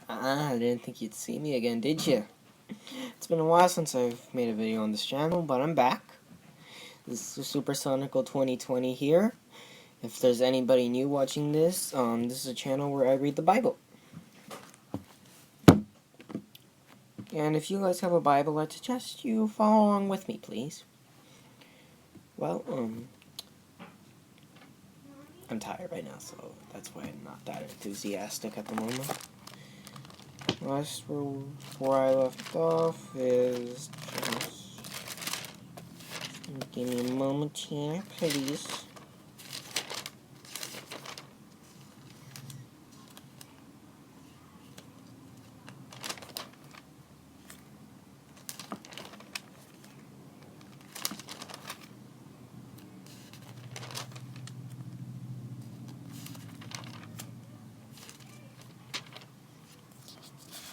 I didn't think you'd see me again, did you? It's been a while since I've made a video on this channel, but I'm back. This is Supersonical 2020 here. If there's anybody new watching this, this is a channel where I read the Bible. And if you guys have a Bible, I suggest you follow along with me, please. Well, I'm tired right now, so that's why I'm not that enthusiastic at the moment. Last where I left off is give me a moment here, please.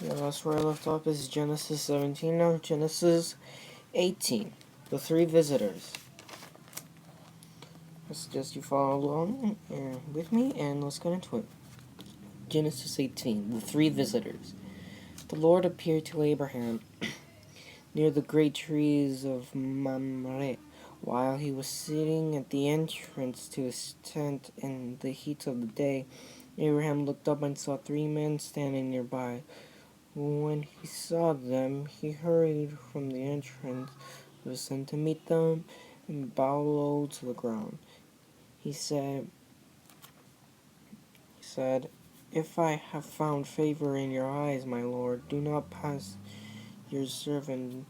Yeah, that's where I left off is Genesis 17, now Genesis 18. The three visitors. I suggest you follow along with me, and let's get into it. Genesis 18, the three visitors. The Lord appeared to Abraham near the great trees of Mamre, while he was sitting at the entrance to his tent in the heat of the day. Abraham looked up and saw three men standing nearby. When he saw them, he hurried from the entrance of his tent to meet them and bowed low to the ground. He said, "If I have found favor in your eyes, my lord, do not pass your servant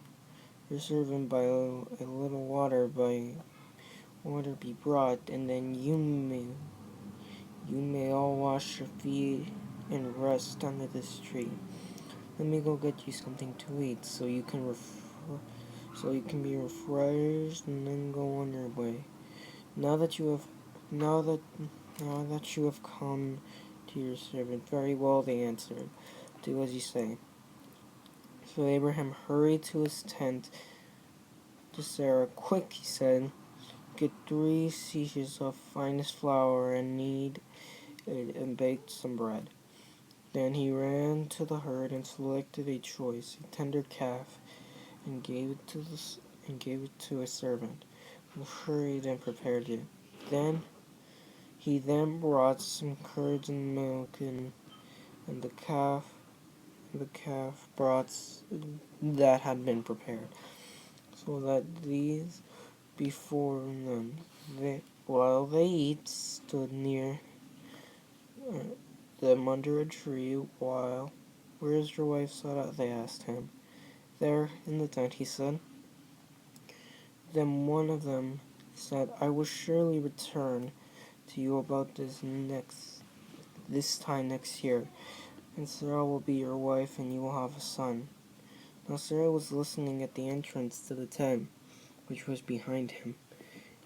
by a little water be brought, and then you may all wash your feet and rest under this tree. Let me go get you something to eat, so you can be refreshed, and then go on your way. Now that you have come to your servant." "Very well," they answered. "Do as you say." So Abraham hurried to his tent to Sarah. "Quick," he said, "get 3 seahs of finest flour and knead it and bake some bread." Then he ran to the herd and selected a tender calf, and gave it to a servant, who hurried and prepared it. He then brought some curds and milk, and the calf brought that had been prepared, so that these before them, while they eat, stood near them under a tree. "Where is your wife Sarah?" they asked him. "There, in the tent," he said. Then one of them said, "I will surely return to you about this time next year, and Sarah will be your wife, and you will have a son." Now Sarah was listening at the entrance to the tent, which was behind him.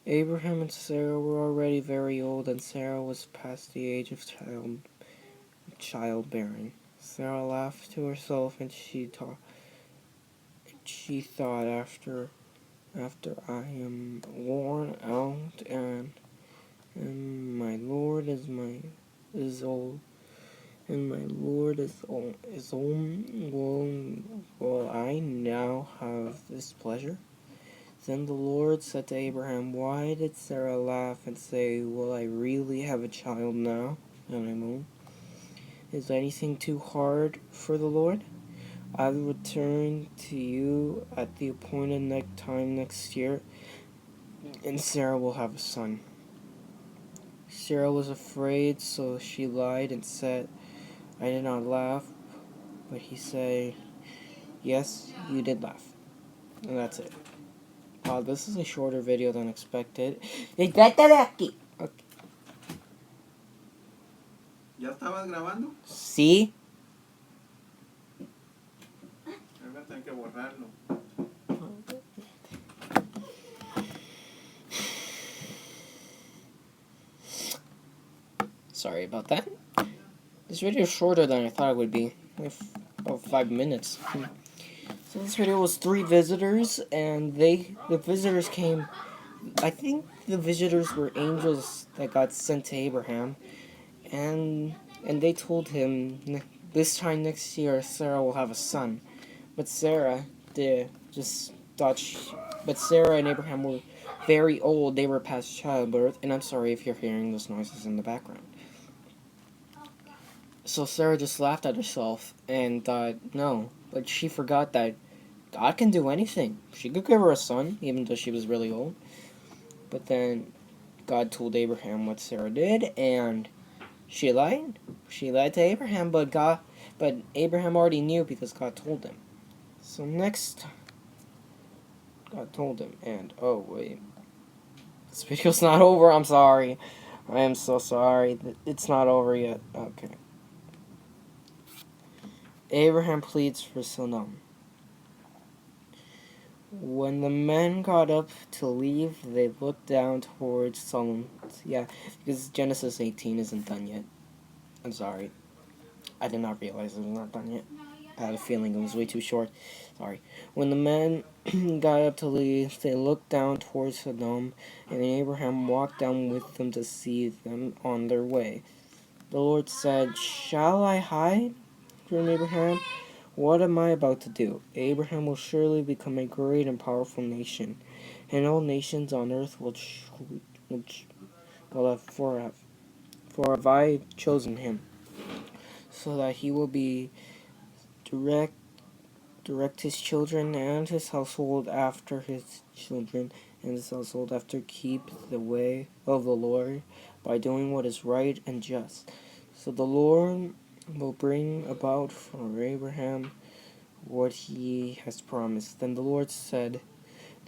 Abraham and Sarah were already very old, and Sarah was past the age of childbearing. Sarah laughed to herself, and she thought, after I am worn out and my Lord is old, will I now have this pleasure? Then the Lord said to Abraham, "Why did Sarah laugh and say, 'Will I really have a child now that I'm old?' Is anything too hard for the Lord? I will return to you at the appointed time next year, and Sarah will have a son." Sarah was afraid, so she lied and said, "I did not laugh." But he said, "Yes, you did laugh." And that's it. This is a shorter video than expected. Okay. ¿Ya estabas grabando? Sí. Voy a tener que borrarlo. Sorry about that. This video is shorter than I thought it would be. About 5 minutes. So this video was 3 visitors, and the visitors came. I think the visitors were angels that got sent to Abraham, and they told him this time next year Sarah will have a son. But Sarah but Sarah and Abraham were very old. They were past childbirth, and I'm sorry if you're hearing those noises in the background. So Sarah just laughed at herself and thought, no. But she forgot that God can do anything. She could give her a son, even though she was really old. But then God told Abraham what Sarah did, and she lied. She lied to Abraham, but Abraham already knew because God told him. So next, God told him, and oh wait, this video's not over. I'm sorry. I am so sorry. It's not over yet. Okay. Abraham pleads for Sodom. When the men got up to leave, they looked down towards Sodom. Yeah, because Genesis 18 isn't done yet. I'm sorry. I did not realize it was not done yet. I had a feeling it was way too short. Sorry. When the men got up to leave, they looked down towards Sodom, and Abraham walked down with them to see them on their way. The Lord said, "Shall I hide from Abraham? What am I about to do? Abraham will surely become a great and powerful nation, and all nations on earth will have for have I chosen him, so that he will be direct his children and his household after his children and his household after keep the way of the Lord by doing what is right and just. So the Lord will bring about for Abraham what he has promised." Then the Lord said,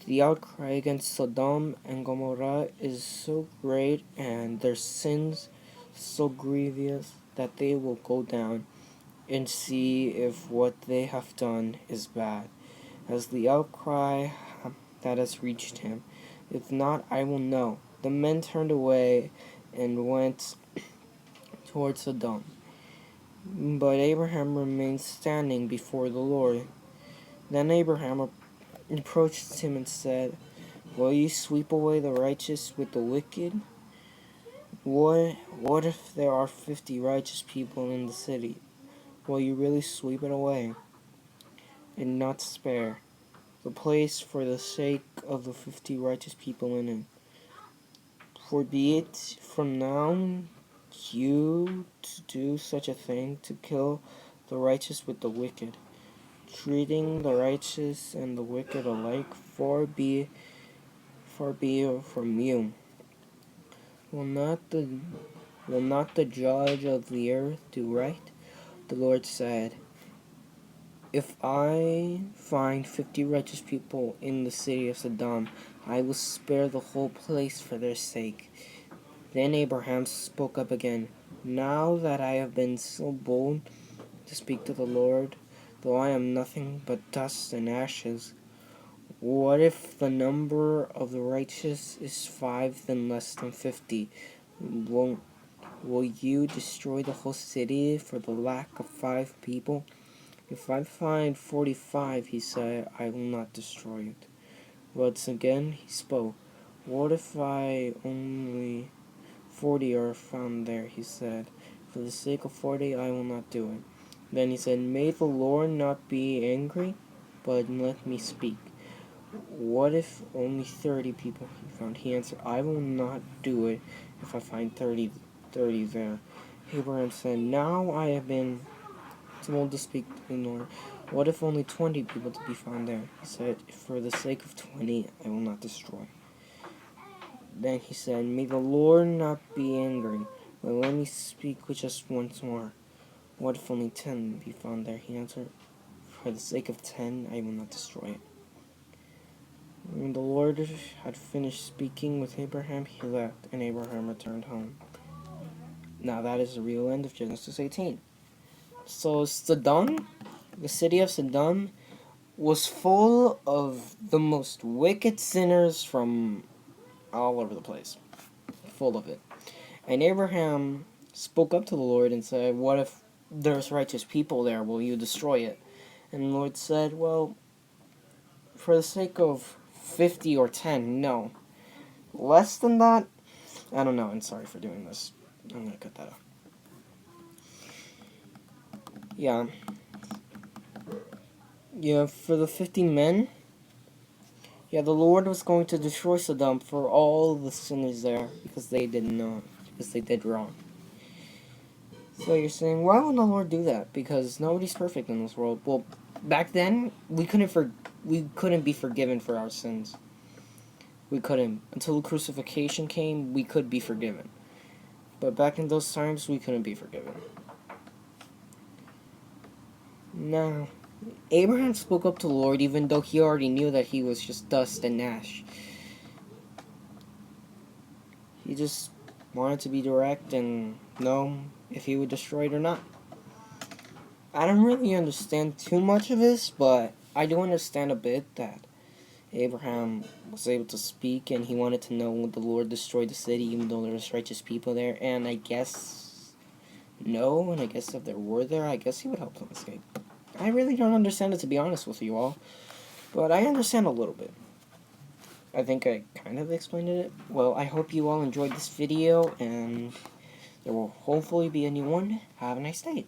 "The outcry against Sodom and Gomorrah is so great and their sins so grievous that they will go down and see if what they have done is bad, as the outcry that has reached him. If not, I will know." The men turned away and went towards Sodom. But Abraham remained standing before the Lord. Then Abraham approached him and said, "Will you sweep away the righteous with the wicked? What if there are 50 righteous people in the city? Will you really sweep it away and not spare the place for the sake of the 50 righteous people in it? For be it from now you to do such a thing, to kill the righteous with the wicked, treating the righteous and the wicked alike. Far be it from you. Will not the judge of the earth do right?" The Lord said, "If I find 50 righteous people in the city of Sodom, I will spare the whole place for their sake." Then Abraham spoke up again, "Now that I have been so bold to speak to the Lord, though I am nothing but dust and ashes, what if the number of the righteous is 5 then less than 50? Will you destroy the whole city for the lack of 5 people? If I find 45, he said, I will not destroy it." Once again he spoke. "What if only 40 are found there?" he said. "For the sake of 40, I will not do it." Then he said, "May the Lord not be angry, but let me speak. What if only 30 people he found?" He answered, "I will not do it if I find 30 there." Abraham said, "Now I have been told to speak to the Lord. What if only 20 people to be found there?" He said, "For the sake of 20, I will not destroy." Then he said, "May the Lord not be angry, but let me speak with just once more. What if only 10 be found there?" He answered, "For the sake of 10, I will not destroy it." When the Lord had finished speaking with Abraham, he left, and Abraham returned home. Now that is the real end of Genesis 18. So Sodom, the city of Sodom, was full of the most wicked sinners from all over the place. Full of it. And Abraham spoke up to the Lord and said, "What if there's righteous people there? Will you destroy it?" And the Lord said, "Well, for the sake of 50 or 10, no. Less than that, I don't know." I'm sorry for doing this. I'm going to cut that out. Yeah. Yeah, for the 50 men, yeah, the Lord was going to destroy Sodom for all the sinners there because they did wrong. So you're saying, why would the Lord do that? Because nobody's perfect in this world. Well, back then we couldn't be forgiven for our sins. We couldn't. Until the crucifixion came, we could be forgiven. But back in those times, we couldn't be forgiven. Now, Abraham spoke up to the Lord even though he already knew that he was just dust and ash. He just wanted to be direct and know if he would destroy it or not. I don't really understand too much of this, but I do understand a bit that Abraham was able to speak and he wanted to know would the Lord destroy the city even though there was righteous people there, and I guess no, and I guess if there were there, I guess he would help them escape. I really don't understand it, to be honest with you all, but I understand a little bit. I think I kind of explained it. Well, I hope you all enjoyed this video, and there will hopefully be a new one. Have a nice day.